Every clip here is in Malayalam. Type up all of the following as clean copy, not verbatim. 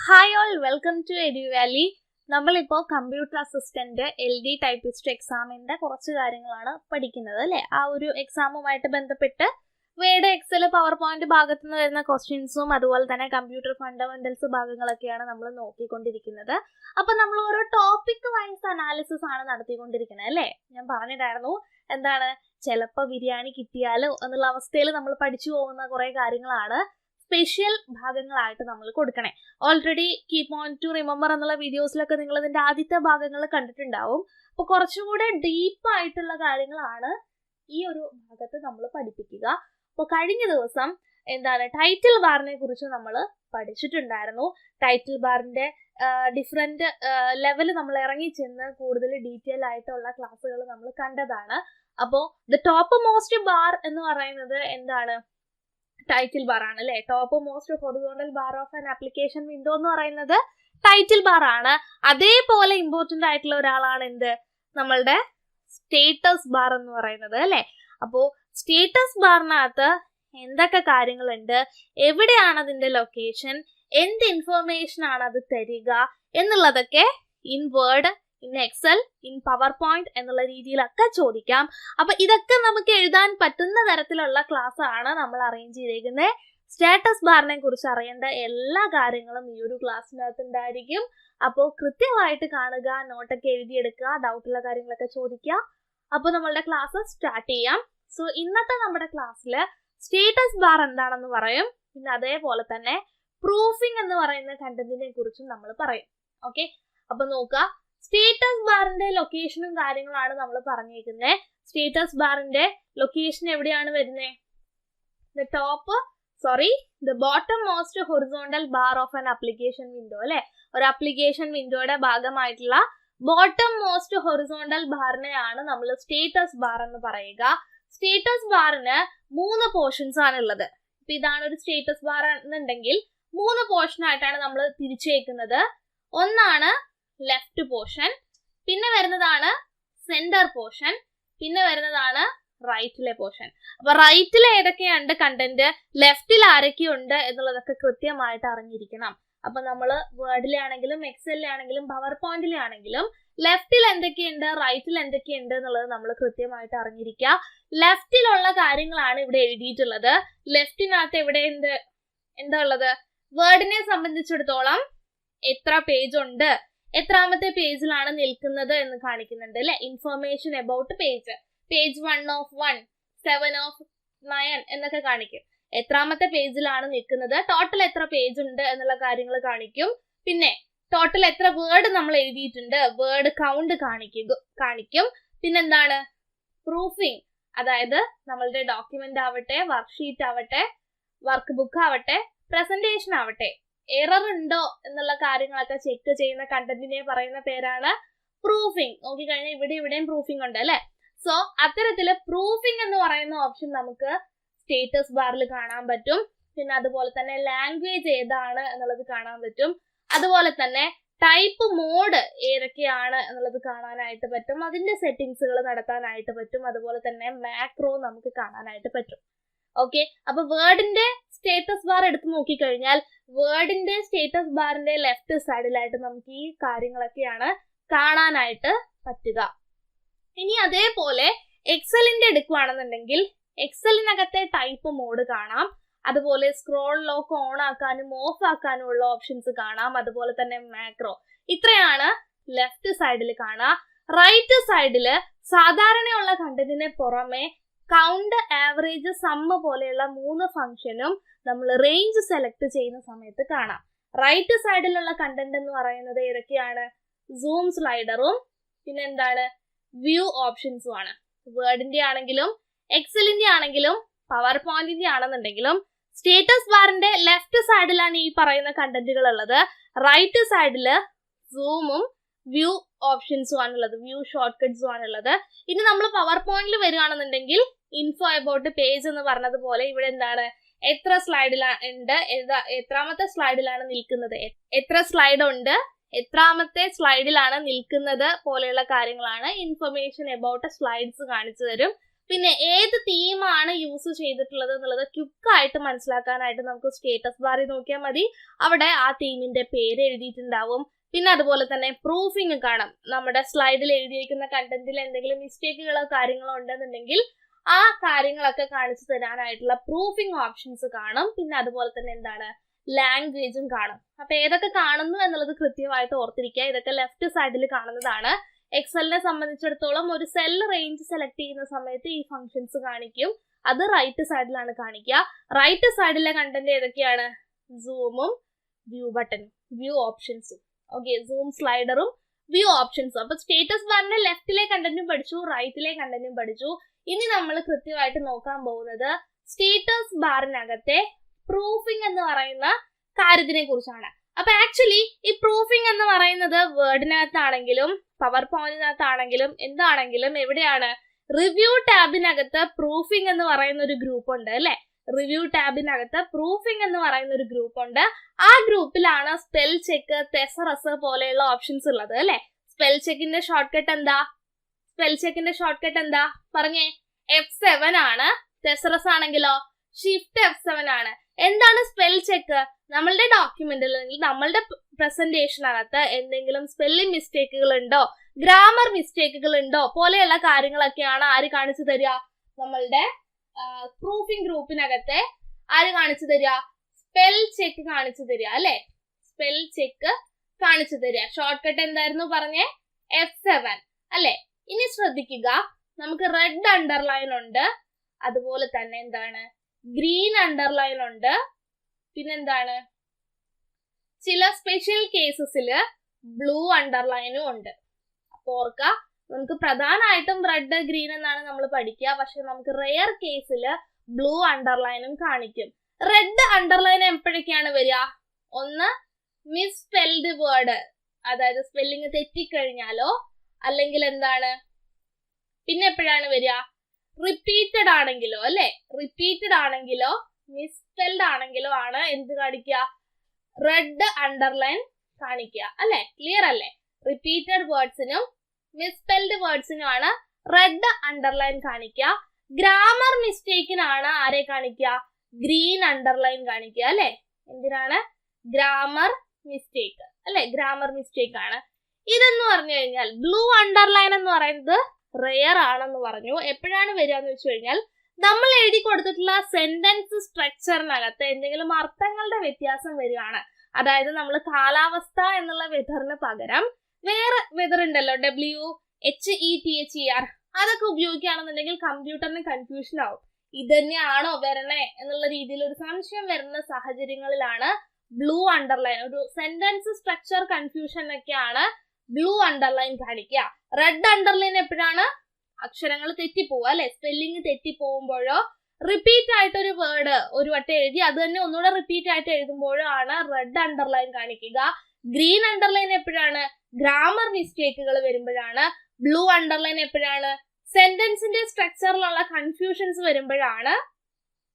Hi all, welcome to Eduvalley. നമ്മളിപ്പോൾ കമ്പ്യൂട്ടർ അസിസ്റ്റന്റ് LD ടൈപ്പിസ്റ്റ് എക്സാമിന്റെ കുറച്ച് കാര്യങ്ങളാണ് പഠിക്കുന്നത് അല്ലേ. ആ ഒരു എക്സാമുമായിട്ട് ബന്ധപ്പെട്ട് വേഡ് എക്സൽ പവർ പോയിന്റ് ഭാഗത്തു നിന്ന് വരുന്ന ക്വസ്റ്റ്യൻസും അതുപോലെ തന്നെ കമ്പ്യൂട്ടർ ഫണ്ടമെന്റൽസ് ഭാഗങ്ങളൊക്കെയാണ് നമ്മൾ നോക്കിക്കൊണ്ടിരിക്കുന്നത്. അപ്പൊ നമ്മൾ ഓരോ ടോപ്പിക് വൈസ് അനാലിസിസ് ആണ് നടത്തിക്കൊണ്ടിരിക്കുന്നത് അല്ലേ. ഞാൻ പറഞ്ഞിട്ടായിരുന്നു എന്താണ് ചിലപ്പോൾ ബിരിയാണി കിട്ടിയാലോ എന്നുള്ള അവസ്ഥയിൽ നമ്മൾ പഠിച്ചു പോകുന്ന കുറെ കാര്യങ്ങളാണ് സ്പെഷ്യൽ ഭാഗങ്ങളായിട്ട് നമ്മൾ കൊടുക്കണേ. Already keep on to remember എന്നുള്ള വീഡിയോസിലൊക്കെ നിങ്ങൾ ഇതിന്റെ ആദ്യത്തെ ഭാഗങ്ങൾ കണ്ടിട്ടുണ്ടാവും. അപ്പോൾ കുറച്ചും കൂടെ ഡീപ്പ് ആയിട്ടുള്ള കാര്യങ്ങളാണ് ഈ ഒരു ഭാഗത്ത് നമ്മൾ പഠിപ്പിക്കുക. അപ്പോൾ കഴിഞ്ഞ ദിവസം ടൈറ്റിൽ ബാറിനെ കുറിച്ച് നമ്മൾ പഠിച്ചിട്ടുണ്ടായിരുന്നു. ടൈറ്റിൽ ബാറിന്റെ ഡിഫറെന്റ് ലെവൽ നമ്മൾ ഇറങ്ങി ചെന്ന് കൂടുതൽ ഡീറ്റെയിൽ ആയിട്ടുള്ള ക്ലാസ്സുകൾ നമ്മൾ കണ്ടതാണ്. അപ്പോൾ ദ ടോപ്പ് മോസ്റ്റ് ബാർ എന്ന് പറയുന്നത് എന്താണ്? ടൈറ്റിൽ ബാർ ആണ് അല്ലെ. Top most horizontal bar of an application window എന്ന് പറയുന്നത് ടൈറ്റിൽ ബാർ ആണ്. അതേപോലെ ഇമ്പോർട്ടന്റ് ആയിട്ടുള്ള ഒരാളാണ് നമ്മളുടെ സ്റ്റേറ്റസ് ബാർ എന്ന് പറയുന്നത് അല്ലെ. അപ്പോ സ്റ്റേറ്റസ് ബാറിനകത്ത് എന്തൊക്കെ കാര്യങ്ങളുണ്ട്, എവിടെയാണ് അതിന്റെ ലൊക്കേഷൻ, എന്ത് ഇൻഫർമേഷൻ ആണ് അത് തരിക എന്നുള്ളതൊക്കെ in Word, in Excel, in PowerPoint എന്നുള്ള രീതിയിലൊക്കെ ചോദിക്കാം. അപ്പൊ ഇതൊക്കെ നമുക്ക് എഴുതാൻ പറ്റുന്ന തരത്തിലുള്ള ക്ലാസ് ആണ് നമ്മൾ അറേഞ്ച് ചെയ്തേക്കുന്നത്. സ്റ്റാറ്റസ് ബാറിനെ കുറിച്ച് അറിയേണ്ട എല്ലാ കാര്യങ്ങളും ഈ ഒരു ക്ലാസ്സിനകത്ത് ഉണ്ടായിരിക്കും. അപ്പോൾ കൃത്യമായിട്ട് കാണുക, നോട്ടൊക്കെ എഴുതിയെടുക്കുക, ഡൗട്ടുള്ള കാര്യങ്ങളൊക്കെ ചോദിക്കുക. അപ്പൊ നമ്മളുടെ ക്ലാസ് സ്റ്റാർട്ട് ചെയ്യാം. സോ ഇന്നത്തെ നമ്മുടെ ക്ലാസ്സിൽ സ്റ്റേറ്റസ് ബാർ എന്താണെന്ന് പറയും. പിന്നെ അതേപോലെ തന്നെ പ്രൂഫിംഗ് എന്ന് പറയുന്ന കണ്ടന്റിനെ കുറിച്ചും നമ്മൾ പറയും. ഓക്കെ, അപ്പൊ നോക്കുക. സ്റ്റേറ്റസ് ബാറിന്റെ ലൊക്കേഷനും കാര്യങ്ങളാണ് നമ്മൾ പറഞ്ഞേക്കുന്നത്. സ്റ്റേറ്റസ് ബാറിന്റെ ലൊക്കേഷൻ എവിടെയാണ് വരുന്നത്? The bottom most horizontal bar of an application window അല്ലെ. ഒരു ആപ്ലിക്കേഷൻ വിൻഡോയുടെ ഭാഗമായിട്ടുള്ള ബോട്ടം മോസ്റ്റ് ഹൊറിസോണ്ടൽ ബാറിനെയാണ് നമ്മൾ സ്റ്റേറ്റസ് ബാർ എന്ന് പറയുക. സ്റ്റേറ്റസ് ബാറിന് 3 പോർഷൻസ് ആണ് ഉള്ളത്. ഇപ്പൊ ഇതാണ് ഒരു സ്റ്റേറ്റസ് ബാർ എന്നുണ്ടെങ്കിൽ 3 പോർഷൻ ആയിട്ടാണ് നമ്മൾ തിരിച്ചേക്കുന്നത്. ഒന്നാണ് ലെഫ്റ്റ് പോർഷൻ, പിന്നെ വരുന്നതാണ് സെന്റർ പോർഷൻ, പിന്നെ വരുന്നതാണ് റൈറ്റിലെ പോർഷൻ. അപ്പൊ റൈറ്റിൽ ഏതൊക്കെയുണ്ട് കണ്ടന്റ്, ലെഫ്റ്റിൽ ആരൊക്കെയുണ്ട് എന്നുള്ളതൊക്കെ കൃത്യമായിട്ട് അറിഞ്ഞിരിക്കണം. അപ്പൊ നമ്മൾ വേർഡിലാണെങ്കിലും എക്സലിലാണെങ്കിലും പവർ പോയിന്റിലാണെങ്കിലും ലെഫ്റ്റിൽ എന്തൊക്കെയുണ്ട് റൈറ്റിൽ എന്തൊക്കെയുണ്ട് എന്നുള്ളത് നമ്മൾ കൃത്യമായിട്ട് അറിഞ്ഞിരിക്കുക. ലെഫ്റ്റിലുള്ള കാര്യങ്ങളാണ് ഇവിടെ എഴുതിയിട്ടുള്ളത്. ലെഫ്റ്റിനകത്ത് എവിടെ എന്താ ഉള്ളത്? വേർഡിനെ സംബന്ധിച്ചിടത്തോളം എത്ര പേജ് ഉണ്ട്, എത്രാമത്തെ പേജിലാണ് നിൽക്കുന്നത് എന്ന് കാണിക്കുന്നുണ്ട് അല്ലെ. Information about page 1 of 1, 7 of 9 എന്നൊക്കെ കാണിക്കും. എത്രാമത്തെ പേജിലാണ് നിൽക്കുന്നത്, ടോട്ടൽ എത്ര പേജ് ഉണ്ട് എന്നുള്ള കാര്യങ്ങൾ കാണിക്കും. പിന്നെ ടോട്ടൽ എത്ര വേർഡ് നമ്മൾ എഴുതിയിട്ടുണ്ട്, വേർഡ് കൗണ്ട് കാണിക്കും. പിന്നെന്താണ് പ്രൂഫിംഗ്, അതായത് നമ്മളുടെ ഡോക്യുമെന്റ് ആവട്ടെ, വർക്ക്ഷീറ്റ് ആവട്ടെ, വർക്ക് ബുക്ക് ആവട്ടെ, പ്രസന്റേഷൻ ആവട്ടെ, എറർ ഉണ്ടോ എന്നുള്ള കാര്യങ്ങളൊക്കെ ചെക്ക് ചെയ്യുന്ന കണ്ടന്റിനെ പറയുന്ന പേരാണ് പ്രൂഫിംഗ്. നോക്കിക്കഴിഞ്ഞാൽ ഇവിടെയും പ്രൂഫിംഗ് ഉണ്ട് അല്ലെ. സോ അത്തരത്തില് പ്രൂഫിംഗ് എന്ന് പറയുന്ന ഓപ്ഷൻ നമുക്ക് സ്റ്റേറ്റസ് ബാറിൽ കാണാൻ പറ്റും. പിന്നെ അതുപോലെ തന്നെ ലാംഗ്വേജ് ഏതാണ് എന്നുള്ളത് കാണാൻ പറ്റും. അതുപോലെ തന്നെ ടൈപ്പ് മോഡ് ഏതൊക്കെയാണ് എന്നുള്ളത് കാണാനായിട്ട് പറ്റും. അതിന്റെ സെറ്റിംഗ്സുകൾ നടത്താനായിട്ട് പറ്റും. അതുപോലെ തന്നെ മാക്രോ നമുക്ക് കാണാനായിട്ട് പറ്റും. ഓക്കെ, അപ്പൊ വേർഡിന്റെ സ്റ്റേറ്റസ് ബാർ എടുത്ത് നോക്കിക്കഴിഞ്ഞാൽ വേർഡിന്റെ സ്റ്റേറ്റസ് ബാറിന്റെ ലെഫ്റ്റ് സൈഡിലായിട്ട് നമുക്ക് ഈ കാര്യങ്ങളൊക്കെയാണ് കാണാനായിട്ട് പറ്റുക. ഇനി അതേപോലെ എക്സലിന്റെ എടുക്കുകയാണെന്നുണ്ടെങ്കിൽ എക്സലിനകത്തെ ടൈപ്പ് മോഡ് കാണാം. അതുപോലെ സ്ക്രോൾ ലോക്ക് ഓൺ ആക്കാനും ഓഫ് ആക്കാനും ഉള്ള ഓപ്ഷൻസ് കാണാം. അതുപോലെ തന്നെ മാക്രോ. ഇത്രയാണ് ലെഫ്റ്റ് സൈഡിൽ കാണാം. റൈറ്റ് സൈഡില് സാധാരണയുള്ള കണ്ടന്റിന് പുറമെ കൗണ്ട്, ആവറേജ്, സമ്മ് പോലെയുള്ള 3 ഫംഗ്ഷനും നമ്മൾ റേഞ്ച് സെലക്ട് ചെയ്യുന്ന സമയത്ത് കാണാം. റൈറ്റ് സൈഡിലുള്ള കണ്ടന്റ് എന്ന് പറയുന്നത് ഏതൊക്കെയാണ്? സൂം സ്ലൈഡറും പിന്നെ വ്യൂ ഓപ്ഷൻസും ആണ്. വേർഡിന്റെ ആണെങ്കിലും എക്സലിന്റെ ആണെങ്കിലും പവർ പോയിന്റിന്റെ ആണെന്നുണ്ടെങ്കിലും സ്റ്റേറ്റസ് ബാറിന്റെ ലെഫ്റ്റ് സൈഡിലാണ് ഈ പറയുന്ന കണ്ടന്റുകൾ ഉള്ളത്. റൈറ്റ് സൈഡില് സൂമും വ്യൂ ഓപ്ഷൻസും ആണുള്ളത്, വ്യൂ ഷോർട്ട് കട്ട്സും ആണുള്ളത്. ഇനി നമ്മൾ പവർ പോയിന്റിൽ വരികയാണെന്നുണ്ടെങ്കിൽ ഇൻഫോ അബൌട്ട് പേജ് എന്ന് പറഞ്ഞതുപോലെ ഇവിടെ എത്ര സ്ലൈഡിലുണ്ട്, എത്രാമത്തെ സ്ലൈഡിലാണ് നിൽക്കുന്നത്, എത്ര സ്ലൈഡ് ഉണ്ട്, എത്രാമത്തെ സ്ലൈഡിലാണ് നിൽക്കുന്നത് പോലെയുള്ള കാര്യങ്ങളാണ് ഇൻഫർമേഷൻ അബൌട്ട് സ്ലൈഡ്സ് കാണിച്ചു തരും. പിന്നെ ഏത് തീമാണ് യൂസ് ചെയ്തിട്ടുള്ളത് എന്നുള്ളത് ക്വിക്കായിട്ട് മനസ്സിലാക്കാനായിട്ട് നമുക്ക് സ്റ്റേറ്റസ് ബാറിൽ നോക്കിയാൽ മതി. അവിടെ ആ തീമിന്റെ പേര് എഴുതിയിട്ടുണ്ടാവും. പിന്നെ അതുപോലെ തന്നെ പ്രൂഫിങ് കാണാം. നമ്മുടെ സ്ലൈഡിൽ എഴുതിയിരിക്കുന്ന കണ്ടന്റിൽ എന്തെങ്കിലും മിസ്റ്റേക്കുകളോ കാര്യങ്ങളോ ഉണ്ടെന്നുണ്ടെങ്കിൽ ആ കാര്യങ്ങളൊക്കെ കാണിച്ചു തരാനായിട്ടുള്ള പ്രൂഫിങ് ഓപ്ഷൻസ് കാണും. പിന്നെ അതുപോലെ തന്നെ എന്താണ്, ലാംഗ്വേജും കാണും. അപ്പൊ ഏതൊക്കെ കാണുന്നു എന്നുള്ളത് കൃത്യമായിട്ട് ഓർത്തിരിക്കുക. ഇതൊക്കെ ലെഫ്റ്റ് സൈഡിൽ കാണുന്നതാണ്. എക്സലിനെ സംബന്ധിച്ചിടത്തോളം ഒരു സെൽ റേഞ്ച് സെലക്ട് ചെയ്യുന്ന സമയത്ത് ഈ ഫംഗ്ഷൻസ് കാണിക്കും. അത് റൈറ്റ് സൈഡിലാണ് കാണിക്കുക. റൈറ്റ് സൈഡിലെ കണ്ടന്റ് ഏതൊക്കെയാണ്? സൂമും വ്യൂ ബട്ടണും വ്യൂ ഓപ്ഷൻസും. ഓക്കെ, സൂം സ്ലൈഡറും വ്യൂ ഓപ്ഷൻസും. അപ്പൊ സ്റ്റേറ്റസ് ബാറിന്റെ ലെഫ്റ്റിലെ കണ്ടന്റും പഠിച്ചു, റൈറ്റിലെ കണ്ടന്റും പഠിച്ചു. ഇനി നമ്മൾ കൃത്യമായിട്ട് നോക്കാൻ പോകുന്നത് സ്റ്റേറ്റസ് ബാറിനകത്തെ പ്രൂഫിംഗ് എന്ന് പറയുന്ന കാര്യത്തിനെ കുറിച്ചാണ്. അപ്പൊ ആക്ച്വലി ഈ പ്രൂഫിംഗ് എന്ന് പറയുന്നത് വേർഡിനകത്താണെങ്കിലും പവർ പോയിന്റിനകത്താണെങ്കിലും എന്താണെങ്കിലും എവിടെയാണ്? റിവ്യൂ ടാബിനകത്ത് പ്രൂഫിംഗ് എന്ന് പറയുന്ന ഒരു ഗ്രൂപ്പ് ഉണ്ട് അല്ലെ? റിവ്യൂ ടാബിനകത്ത് പ്രൂഫിംഗ് എന്ന് പറയുന്ന ഒരു ഗ്രൂപ്പ് ഉണ്ട്. ആ ഗ്രൂപ്പിലാണ് സ്പെൽ ചെക്ക്, തെസറസ് പോലെയുള്ള ഓപ്ഷൻസ് ഉള്ളത് അല്ലെ? സ്പെൽ ചെക്കിന്റെ ഷോർട്ട് കട്ട് എന്താ? സ്പെൽ ചെക്കിന്റെ ഷോർട്ട് കട്ട് എന്താ പറഞ്ഞേ? F7 ആണ്. തെസറസ് ആണെങ്കിലോ ഷിഫ്റ്റ് F7 ആണ്. എന്താണ് സ്പെൽ ചെക്ക്? നമ്മളുടെ ഡോക്യുമെന്റിൽ അല്ലെങ്കിൽ നമ്മളുടെ പ്രസന്റേഷനകത്ത് എന്തെങ്കിലും സ്പെല്ലിംഗ് മിസ്റ്റേക്കുകൾ ഉണ്ടോ, ഗ്രാമർ മിസ്റ്റേക്കുകൾ ഉണ്ടോ പോലെയുള്ള കാര്യങ്ങളൊക്കെയാണ് ആര് കാണിച്ചു തരിക? നമ്മളുടെ പ്രൂഫിംഗ് ഗ്രൂപ്പിനകത്തെ ആര് കാണിച്ചു തരിക? സ്പെൽ ചെക്ക് കാണിച്ചു തരിക അല്ലെ? സ്പെൽ ചെക്ക് കാണിച്ചു തരിക. ഷോർട്ട് കട്ട് എന്തായിരുന്നു പറഞ്ഞേ? F7 അല്ലെ? ഇനി ശ്രദ്ധിക്കുക, നമുക്ക് റെഡ് അണ്ടർലൈൻ ഉണ്ട്, അതുപോലെ തന്നെ എന്താണ്, ഗ്രീൻ അണ്ടർലൈൻ ഉണ്ട്, പിന്നെന്താണ്, ചില സ്പെഷ്യൽ കേസസില് ബ്ലൂ അണ്ടർലൈനും ഉണ്ട്. അപ്പൊ ഓർക്ക, നമുക്ക് പ്രധാനമായിട്ടും റെഡ് ഗ്രീൻ എന്നാണ് നമ്മൾ പഠിക്കുക. പക്ഷെ നമുക്ക് റെയർ കേസിൽ ബ്ലൂ അണ്ടർലൈനും കാണിക്കും. റെഡ് അണ്ടർലൈൻ എപ്പോഴൊക്കെയാണ് വരിക? ഒന്ന് മിസ്സ്പെൽഡ് വേർഡ്, അതായത് സ്പെല്ലിങ് തെറ്റിക്കഴിഞ്ഞാലോ, അല്ലെങ്കിൽ എന്താണ്, പിന്നെ എപ്പോഴാണ് വരിക? റിപ്പീറ്റഡ് ആണെങ്കിലോ അല്ലെ? റിപ്പീറ്റഡ് ആണെങ്കിലോ മിസ്സ്പെൽഡ് ആണെങ്കിലോ ആണ് എന്ത് കാണിക്കുക? റെഡ് അണ്ടർലൈൻ കാണിക്കുക അല്ലെ? ക്ലിയർ അല്ലേ? റിപ്പീറ്റഡ് വേർഡ്സിനും മിസ്സ്പെൽഡ് വേർഡ്സിനും ആണ് റെഡ് അണ്ടർലൈൻ കാണിക്കുക. ഗ്രാമർ മിസ്റ്റേക്കിനാണ് ആരെ കാണിക്കുക? ഗ്രീൻ അണ്ടർലൈൻ കാണിക്കുക അല്ലെ? എന്തിനാണ്? ഗ്രാമർ മിസ്റ്റേക്ക് അല്ലെ? ഗ്രാമർ മിസ്റ്റേക്ക് ആണ്. ഇതെന്ന് പറഞ്ഞു കഴിഞ്ഞാൽ ബ്ലൂ അണ്ടർലൈൻ എന്ന് പറയുന്നത് റെയർ ആണെന്ന് പറഞ്ഞു. എപ്പോഴാണ് വരിക എന്ന് വെച്ച് കഴിഞ്ഞാൽ നമ്മൾ എഴുതി കൊടുത്തിട്ടുള്ള സെന്റൻസ് സ്ട്രക്ചറിനകത്ത് എന്തെങ്കിലും അർത്ഥങ്ങളുടെ വ്യത്യാസം വരികയാണ്. അതായത് നമ്മൾ കാലാവസ്ഥ എന്നുള്ള വെതറിന് പകരം വേറെ വെതർ ഉണ്ടല്ലോ, WHETHER, അതൊക്കെ ഉപയോഗിക്കുകയാണെന്നുണ്ടെങ്കിൽ കമ്പ്യൂട്ടറിന് കൺഫ്യൂഷൻ ആവും. ഇത് തന്നെയാണോ വരണേ എന്നുള്ള രീതിയിൽ ഒരു സംശയം വരുന്ന സാഹചര്യങ്ങളിലാണ് ബ്ലൂ അണ്ടർലൈൻ, ഒരു സെന്റൻസ് സ്ട്രക്ചർ കൺഫ്യൂഷനൊക്കെയാണ് ബ്ലൂ അണ്ടർലൈൻ കാണിക്കുക. റെഡ് അണ്ടർലൈൻ എപ്പോഴാണ്? അക്ഷരങ്ങൾ തെറ്റിപ്പോവുക അല്ലെ? സ്പെല്ലിങ് തെറ്റിപ്പോകുമ്പോഴോ, റിപ്പീറ്റ് ആയിട്ട് ഒരു വേർഡ് ഒരു വട്ടം എഴുതി അത് തന്നെ ഒന്നുകൂടെ റിപ്പീറ്റ് ആയിട്ട് എഴുതുമ്പോഴോ ആണ് റെഡ് അണ്ടർലൈൻ കാണിക്കുക. ഗ്രീൻ അണ്ടർലൈൻ എപ്പോഴാണ്? ഗ്രാമർ മിസ്റ്റേക്കുകൾ വരുമ്പോഴാണ്. ബ്ലൂ അണ്ടർലൈൻ എപ്പോഴാണ്? സെന്റൻസിന്റെ സ്ട്രക്ചറിലുള്ള കൺഫ്യൂഷൻസ് വരുമ്പോഴാണ്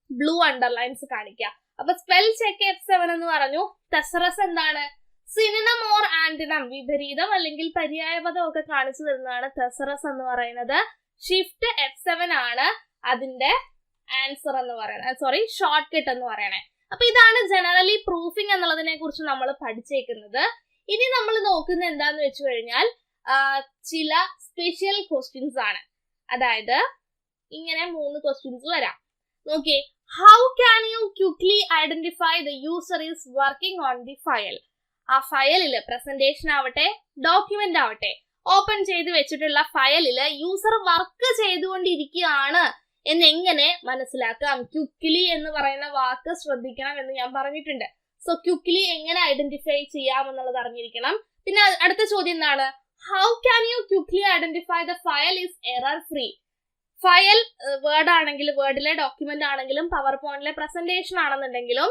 ബ്ലൂ അണ്ടർലൈൻസ് കാണിക്കുക. അപ്പൊ സ്പെൽ ചെക്ക് F7 എന്ന് പറഞ്ഞു. തെസറസ് എന്താണ്? സിനോണിം ഓർ ആന്റണിം, വിപരീതം അല്ലെങ്കിൽ പര്യായപദം ഒക്കെ കാണിച്ചു തരുന്നതാണ് തെസറസ് എന്ന് പറയുന്നത്. ഷിഫ്റ്റ് F7 ആണ് അതിന്റെ ആൻസർ എന്ന് പറയുന്നത്, ഷോർട്ട് കട്ട് എന്ന് പറയണേ. അപ്പൊ ഇതാണ് ജനറലി പ്രൂഫിംഗ് എന്നുള്ളതിനെ കുറിച്ച് നമ്മൾ പഠിച്ചേക്കുന്നത്. ഇനി നമ്മൾ നോക്കുന്നത് എന്താന്ന് വെച്ച് കഴിഞ്ഞാൽ ചില സ്പെഷ്യൽ ക്വസ്റ്റ്യൻസ് ആണ്. അതായത് ഇങ്ങനെ 3 ക്വസ്റ്റ്യൻസ് വരാം. നോക്കിയേ, how can you quickly identify the user is working on the file? ആ ഫയലില്, പ്രസന്റേഷൻ ആവട്ടെ ഡോക്യുമെന്റ് ആവട്ടെ, ഓപ്പൺ ചെയ്ത് വെച്ചിട്ടുള്ള ഫയലില് യൂസർ വർക്ക് ചെയ്തുകൊണ്ടിരിക്കുകയാണ് എന്നെങ്ങനെ മനസ്സിലാക്കാം? ക്വിക്ലി എന്ന് പറയുന്ന വാക്ക് ശ്രദ്ധിക്കണം എന്ന് ഞാൻ പറഞ്ഞിട്ടുണ്ട്. സോ ക്വിക്ലി എങ്ങനെ ഐഡന്റിഫൈ ചെയ്യാം എന്നുള്ളത് അറിഞ്ഞിരിക്കണം. പിന്നെ അടുത്ത ചോദ്യം എന്താണ്? How can you quickly identify the file is error free? File word ആണെങ്കിലും, വേർഡിലെ ഡോക്യുമെന്റ് ആണെങ്കിലും, പവർ പോയിന്റിലെ പ്രസന്റേഷൻ ആണെന്നുണ്ടെങ്കിലും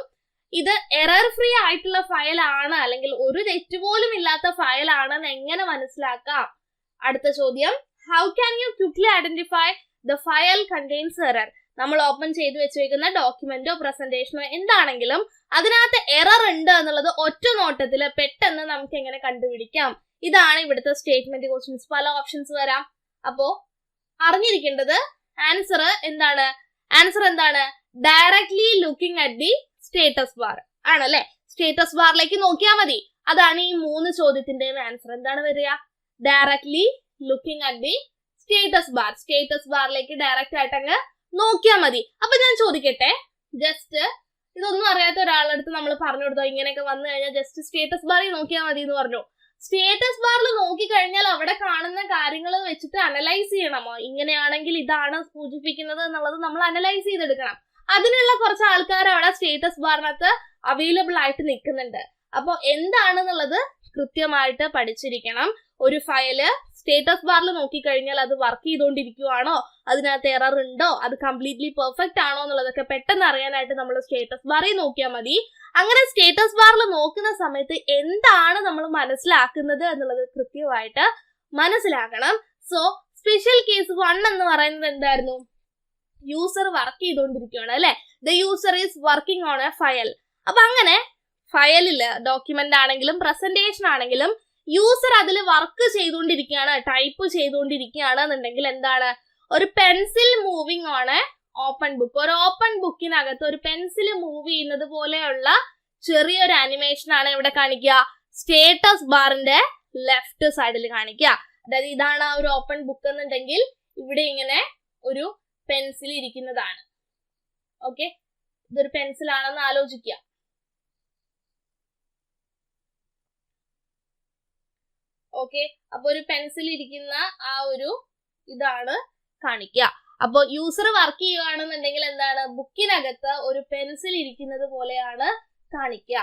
ഇത് എറർ ഫ്രീ ആയിട്ടുള്ള ഫയൽ ആണ് അല്ലെങ്കിൽ ഒരു തെറ്റ് പോലും ഇല്ലാത്ത ഫയൽ ആണെന്ന് എങ്ങനെ മനസ്സിലാക്കാം? അടുത്ത ചോദ്യം, how can you quickly identify the file contains error? നമ്മൾ ഓപ്പൺ ചെയ്ത് വെച്ചിരിക്കുന്ന ഡോക്യുമെന്റോ പ്രസന്റേഷനോ എന്താണെങ്കിലും അതിനകത്ത് എറർ ഉണ്ട് എന്നുള്ളത് ഒറ്റ നോട്ടത്തിൽ പെട്ടെന്ന് നമുക്ക് എങ്ങനെ കണ്ടുപിടിക്കാം? ഇതാണ് ഇവിടുത്തെ സ്റ്റേറ്റ്മെന്റ് ക്വസ്റ്റ്യൻസ്. പല ഓപ്ഷൻസ് വരാം. അപ്പോ അറിഞ്ഞിരിക്കേണ്ടത് ആൻസർ എന്താണ്? ആൻസർ എന്താണ്? Directly looking at the status bar ആണല്ലേ. സ്റ്റേറ്റസ് ബാറിലേക്ക് നോക്കിയാൽ മതി. അതാണ് ഈ 3 ചോദ്യത്തിന്റെയും ആൻസർ. എന്താണ് വരിക? Directly looking at the status bar. Status ബാറിലേക്ക് ഡയറക്റ്റ് ആയിട്ട് അങ്ങ് നോക്കിയാൽ മതി. അപ്പൊ ഞാൻ ചോദിക്കട്ടെ, ജസ്റ്റ് ഇതൊന്നും അറിയാത്ത ഒരാളടുത്ത് നമ്മൾ പറഞ്ഞു കൊടുത്തോ ഇങ്ങനെയൊക്കെ വന്നു കഴിഞ്ഞാൽ ജസ്റ്റ് സ്റ്റേറ്റസ് ബാറിൽ നോക്കിയാൽ മതി എന്ന് പറഞ്ഞു. സ്റ്റേറ്റസ് ബാറിൽ നോക്കി കഴിഞ്ഞാൽ അവിടെ കാണുന്ന കാര്യങ്ങൾ വെച്ചിട്ട് അനലൈസ് ചെയ്യണമോ? ഇങ്ങനെയാണെങ്കിൽ ഇതാണ് സൂചിപ്പിക്കുന്നത് എന്നുള്ളത് നമ്മൾ അനലൈസ് ചെയ്തെടുക്കണം. അതിനുള്ള കുറച്ച് ആൾക്കാർ അവിടെ സ്റ്റേറ്റസ് ബാറിനകത്ത് അവൈലബിൾ ആയിട്ട് നിൽക്കുന്നുണ്ട്. അപ്പൊ എന്താണെന്നുള്ളത് കൃത്യമായിട്ട് പഠിച്ചിരിക്കണം. ഒരു ഫയല് സ്റ്റേറ്റസ് ബാറിൽ നോക്കിക്കഴിഞ്ഞാൽ അത് വർക്ക് ചെയ്തുകൊണ്ടിരിക്കുവാണോ, അതിനകത്ത് എറർ ഉണ്ടോ, അത് കംപ്ലീറ്റ്ലി പെർഫെക്റ്റ് ആണോ എന്നുള്ളതൊക്കെ പെട്ടെന്ന് അറിയാനായിട്ട് നമ്മൾ സ്റ്റേറ്റസ് ബാറിൽ നോക്കിയാൽ മതി. അങ്ങനെ സ്റ്റേറ്റസ് ബാറിൽ നോക്കുന്ന സമയത്ത് എന്താണ് നമ്മൾ മനസ്സിലാക്കുന്നത് എന്നുള്ളത് കൃത്യമായിട്ട് മനസ്സിലാക്കണം. സോ സ്പെഷ്യൽ കേസ് 1 എന്ന് പറയുന്നത് എന്തായിരുന്നു? യൂസർ വർക്ക് ചെയ്തുകൊണ്ടിരിക്കുകയാണ് അല്ലെ. The user is working on a file. അപ്പൊ അങ്ങനെ ഫയലില് ഡോക്യുമെന്റ് ആണെങ്കിലും പ്രസന്റേഷൻ ആണെങ്കിലും യൂസർ അതിൽ വർക്ക് ചെയ്തുകൊണ്ടിരിക്കുകയാണ്, ടൈപ്പ് ചെയ്തുകൊണ്ടിരിക്കുകയാണ് എന്നുണ്ടെങ്കിൽ എന്താണ്? ഒരു pencil moving on A open book. ഒരു ഓപ്പൺ ബുക്കിനകത്ത് ഒരു പെൻസിൽ മൂവ് ചെയ്യുന്നത് പോലെയുള്ള ചെറിയൊരു അനിമേഷൻ ആണ് ഇവിടെ കാണിക്കുക. സ്റ്റേറ്റസ് ബാറിന്റെ ലെഫ്റ്റ് സൈഡിൽ കാണിക്കുക. അതായത് ഇതാണ് ആ ഒരു ഓപ്പൺ ബുക്ക് എന്നുണ്ടെങ്കിൽ ഇവിടെ ഇങ്ങനെ ഒരു പെൻസിൽ ഇരിക്കുന്നതാണ്. ഓക്കെ, ഇതൊരു പെൻസിൽ ആണെന്ന് ആലോചിക്കുക. ഓക്കെ, അപ്പൊ ഒരു പെൻസിൽ ഇരിക്കുന്ന ആ ഒരു ഇതാണ് കാണിക്കുക. അപ്പൊ യൂസർ വർക്ക് ചെയ്യുകയാണെന്നുണ്ടെങ്കിൽ എന്താണ്? ബുക്കിനകത്ത് ഒരു പെൻസിൽ ഇരിക്കുന്നത് പോലെയാണ് കാണിക്കുക.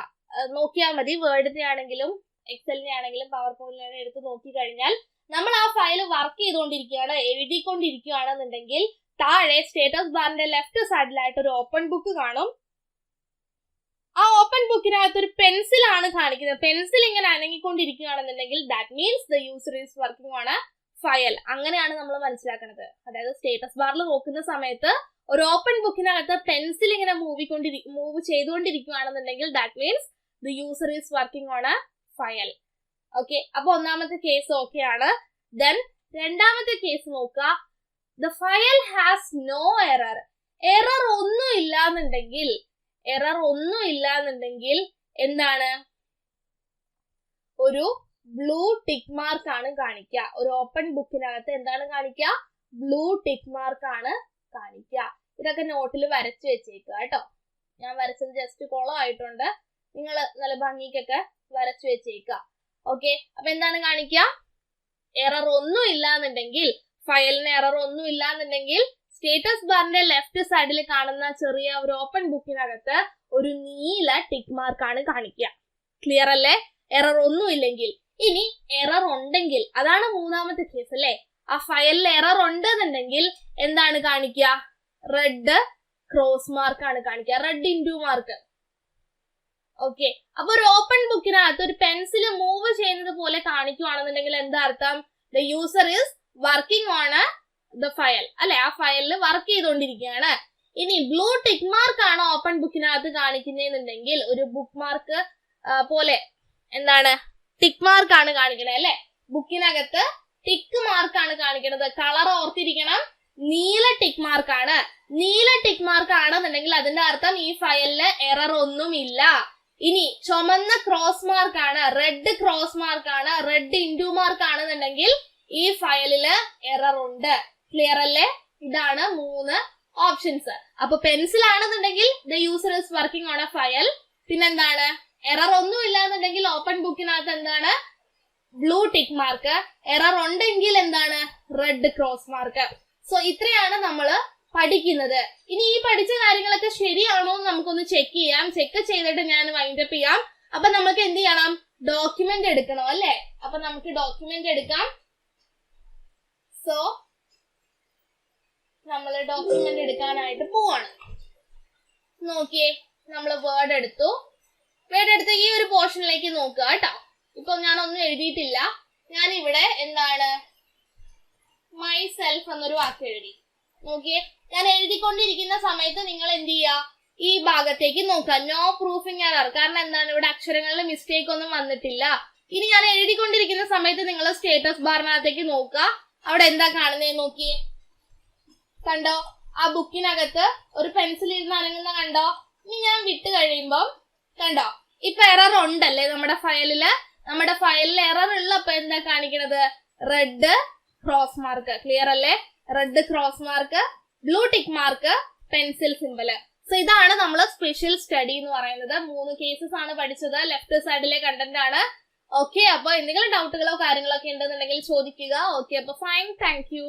നോക്കിയാൽ മതി. വേർഡിനെ ആണെങ്കിലും എക്സലിനെ ആണെങ്കിലും പവർ പോയിന്റിനെ എടുത്ത് നോക്കി കഴിഞ്ഞാൽ നമ്മൾ ആ ഫയൽ വർക്ക് ചെയ്തുകൊണ്ടിരിക്കുകയാണ്, എഴുതിക്കൊണ്ടിരിക്കുകയാണെന്നുണ്ടെങ്കിൽ താഴെ സ്റ്റേറ്റസ് ബാറിന്റെ ലെഫ്റ്റ് സൈഡിലായിട്ട് ഒരു ഓപ്പൺ ബുക്ക് കാണും. ആ ഓപ്പൺ ബുക്കിനകത്ത് ഒരു പെൻസിൽ ആണ് കാണിക്കുന്നത്. പെൻസിൽ ഇങ്ങനെ അനങ്ങിക്കൊണ്ടിരിക്കുകയാണെന്നുണ്ടെങ്കിൽ that means the user is working on a file. അങ്ങനെയാണ് നമ്മൾ മനസ്സിലാക്കുന്നത്. അതായത് സ്റ്റേറ്റസ് ബാറിൽ നോക്കുന്ന സമയത്ത് ഒരു ഓപ്പൺ ബുക്കിനകത്ത് പെൻസിൽ ഇങ്ങനെ മൂവ് ചെയ്തുകൊണ്ടിരിക്കുകയാണെന്നുണ്ടെങ്കിൽ that means the user is working on a file. Okay, അപ്പൊ ഒന്നാമത്തെ കേസ് ഓക്കെ ആണ്. ദെൻ രണ്ടാമത്തെ കേസ് നോക്കുക. The file has no error. Error ഒന്നും ഇല്ലാന്നുണ്ടെങ്കിൽ എന്താണ്? ഒരു ബ്ലൂ ടിക്ക് മാർക്ക് ആണ് കാണിക്കുക. ഒരു ഓപ്പൺ ബുക്കിനകത്ത് എന്താണ് കാണിക്കുക? ബ്ലൂ ടിക്ക് മാർക്ക് ആണ് കാണിക്കുക. ഇതൊക്കെ നോട്ടിൽ വരച്ചു വെച്ചേക്കുക കേട്ടോ. ഞാൻ വരച്ചത് ജസ്റ്റ് കോളം ആയിട്ടുണ്ട്. നിങ്ങൾ നല്ല ഭംഗിക്കൊക്കെ വരച്ചു വെച്ചേക്കുക. ഓക്കെ, അപ്പൊ എന്താണ് കാണിക്കുക? എറർ ഒന്നും ഇല്ലാന്നുണ്ടെങ്കിൽ, ഫയലിന് എറർ ഒന്നും ഇല്ലാന്നുണ്ടെങ്കിൽ സ്റ്റേറ്റസ് ബാറിന്റെ ലെഫ്റ്റ് സൈഡിൽ കാണുന്ന ചെറിയ ഒരു ഓപ്പൺ ബുക്കിനകത്ത് ഒരു നീല ടിക്ക് മാർക്ക് ആണ് കാണിക്കുക. ക്ലിയർ അല്ലേ? എറർ ഒന്നും ഇല്ലെങ്കിൽ. ഇനി എറർ ഉണ്ടെങ്കിൽ, അതാണ് മൂന്നാമത്തെ കേസ് അല്ലേ. ആ ഫയലിൽ എറർ ഉണ്ടെന്നുണ്ടെങ്കിൽ എന്താണ് കാണിക്കുക? റെഡ് ക്രോസ് മാർക്ക് ആണ് കാണിക്കുക, റെഡ് ഇൻറ്റു മാർക്ക്. ഓക്കെ, അപ്പൊ ഒരു ഓപ്പൺ ബുക്കിനകത്ത് ഒരു പെൻസിൽ മൂവ് ചെയ്യുന്നത് പോലെ കാണിക്കുകയാണെന്നുണ്ടെങ്കിൽ എന്താ അർത്ഥം? The user is working on the file അല്ലെ. ആ ഫയലിൽ വർക്ക് ചെയ്തുകൊണ്ടിരിക്കുകയാണ്. ഇനി ബ്ലൂ ടിക്ക് മാർക്ക് ആണ് ഓപ്പൺ ബുക്കിനകത്ത് കാണിക്കുന്നതെന്നുണ്ടെങ്കിൽ ഒരു ബുക്ക് മാർക്ക് പോലെ എന്താണ്? ടിക്ക് മാർക്ക് ആണ് കാണിക്കണത് അല്ലെ. ബുക്കിനകത്ത് ടിക്ക് മാർക്ക് ആണ് കാണിക്കുന്നത്. കളർ ഓർത്തിരിക്കണം, നീല ടിക്ക് മാർക്ക് ആണ്. നീല ടിക്ക് മാർക്ക് ആണെന്നുണ്ടെങ്കിൽ അതിന്റെ അർത്ഥം ഈ ഫയലില് എറർ ഒന്നും ഇല്ല. ഇനി ചുമന്ന ക്രോസ് മാർക്ക് ആണ്, റെഡ് ക്രോസ് മാർക്ക് ആണ്, റെഡ് ഇൻറ്റു മാർക്ക് ആണെന്നുണ്ടെങ്കിൽ ഈ ഫയലില് എറർ ഉണ്ട്. ക്ലിയർ അല്ലേ? ഇതാണ് 3 ഓപ്ഷൻസ്. അപ്പൊ പെൻസിൽ ആണെന്നുണ്ടെങ്കിൽ the user is working on a file. പിന്നെന്താണ്? എറർ ഒന്നും ഇല്ലാന്നുണ്ടെങ്കിൽ ഓപ്പൺ ബുക്കിനകത്ത് എന്താണ്? Blue tick mark. എറർ ഉണ്ടെങ്കിൽ എന്താണ്? Red cross mark. സോ ഇത്രയാണ് നമ്മള് പഠിക്കുന്നത്. ഇനി ഈ പഠിച്ച കാര്യങ്ങളൊക്കെ ശരിയാണോ എന്ന് നമുക്കൊന്ന് ചെക്ക് ചെയ്യാം. ചെക്ക് ചെയ്തിട്ട് ഞാൻ വൈൻഡപ്പ് ചെയ്യാം. അപ്പൊ നമുക്ക് എന്ത് ചെയ്യണം? ഡോക്യുമെന്റ് എടുക്കണം അല്ലെ. അപ്പൊ നമുക്ക് ഡോക്യുമെന്റ് എടുക്കാം. സോ നമ്മൾ ഡോക്യുമെന്റ് എടുക്കാനായിട്ട് പോവാണ്. നോക്കിയേ, നമ്മൾ വേർഡ് എടുത്തു. ഈ ഒരു പോർഷനിലേക്ക് നോക്കുക കേട്ടോ. ഇപ്പൊ ഞാനൊന്നും എഴുതിയിട്ടില്ല. ഞാൻ ഇവിടെ എന്താണ് മൈ സെൽഫ് എന്നൊരു വാക്ക് എഴുതി. നോക്കിയേ, ഞാൻ എഴുതിക്കൊണ്ടിരിക്കുന്ന സമയത്ത് നിങ്ങൾ എന്ത് ചെയ്യുക? ഈ ഭാഗത്തേക്ക് നോക്കുക. No proofing error. കാരണം എന്താണ്? ഇവിടെ അക്ഷരങ്ങളിൽ മിസ്റ്റേക്ക് ഒന്നും വന്നിട്ടില്ല. ഇനി ഞാൻ എഴുതിക്കൊണ്ടിരിക്കുന്ന സമയത്ത് നിങ്ങൾ സ്റ്റേറ്റസ് ബാറിനകത്തേക്ക് നോക്കുക. അവിടെ എന്താ കാണുന്നത് നോക്കിയേ. കണ്ടോ, ആ ബുക്കിനകത്ത് ഒരു പെൻസിൽ ഇരുന്ന് അനങ്ങുന്ന കണ്ടോ. ഇനി ഞാൻ വിട്ട് കഴിയുമ്പം കണ്ടോ ഇപ്പൊ എറർ ഉണ്ടല്ലേ നമ്മുടെ ഫയലിൽ എറർ ഉള്ളപ്പോ എന്താ കാണിക്കണത്, റെഡ് ക്രോസ് മാർക്ക്. ക്ലിയർ അല്ലേ? Red cross mark, blue tick mark, pencil symbol. So ഇതാണ് നമ്മൾ സ്പെഷ്യൽ സ്റ്റഡി എന്ന് പറയുന്നത്. 3 കേസസ് ആണ് പഠിച്ചത്. ലെഫ്റ്റ് സൈഡിലെ കണ്ടന്റ് ആണ്. ഓക്കെ, അപ്പൊ എന്തെങ്കിലും ഡൗട്ടുകളോ കാര്യങ്ങളോ ഒക്കെ ഉണ്ടെന്നുണ്ടെങ്കിൽ ചോദിക്കുക. ഓക്കെ, അപ്പൊ ഫൈൻ, താങ്ക് യു.